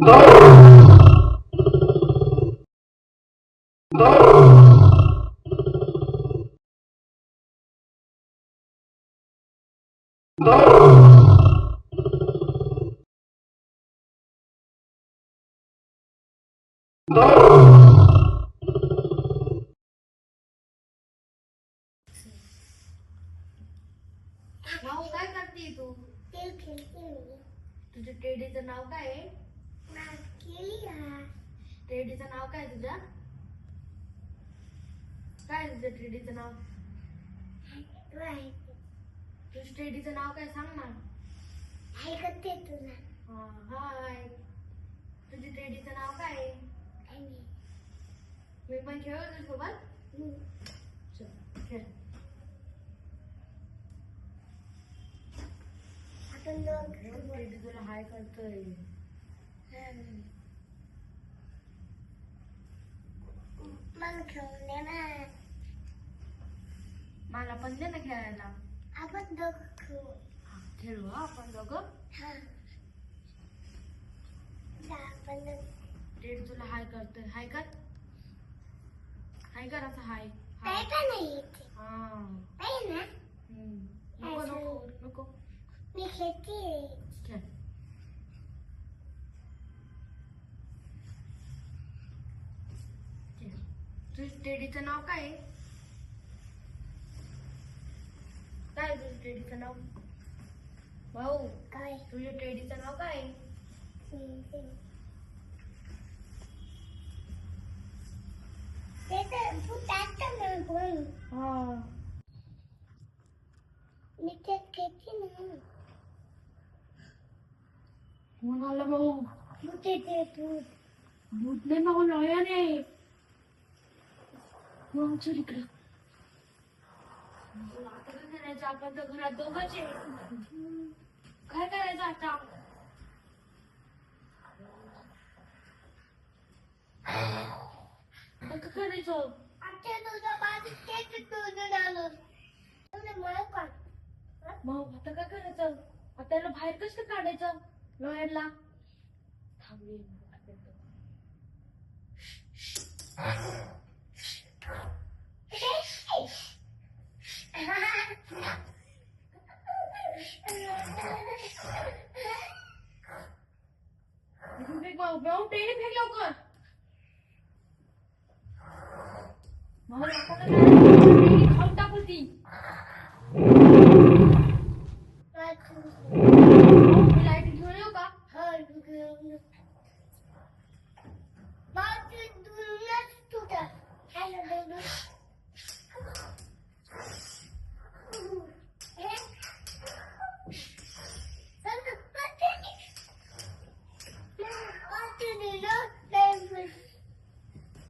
भाऊ काय करते तू? तेल खेळते मी. तुझ्या टेडीचं नाव काय आहे? केली टेडीचं नाव काय तुझ्या? काय तुझ्या टेडीचं नाव? तुझ्या टेडीचं नाव काय सांग ना. ऐकते तुला. हाय. तुझ्या टेडीचं नाव काय आहे? मी पण खेळू तुझ्यासोबत? चल खेळ. आपण दोन टेडी तुला हाय करतोय. मला खेळून दे ना. मला पण दे ना खेळायला. आपण दोघं खेळू. खेळू आपण दोघं. आपण टेडी तुला हाय करतोय. हाय कर. हाय कर असं हाय. काय का नाही येते आहे ना. नको नको नको. मी खेळते. खेळ. तुझ्या टेडीचं नाव काय आहे? काय तुझ्या टेडीचं नाव? भाऊ काय तुझ्या टेडीचं नाव काय आहे? ते तर तू टाकतं ना कोण. मी ते खेळते ना. म्हणाला भाऊ भूत येते भूत. भूत नाही भाऊ नया नाही. मग चल इकडं. आता काय करायचं? आपण तर घरात दोघंच आहे. काय करायचं आता? काय करायचं? आता तुझा माझं तेच तुझं झालं. तुला मला काय मग आता काय करायचं? आता त्याला बाहेर कसं काढायचं? लॉयरला थांबली. भाऊ टेडी फेक लवकर. भाऊ खाऊन टाकू ती.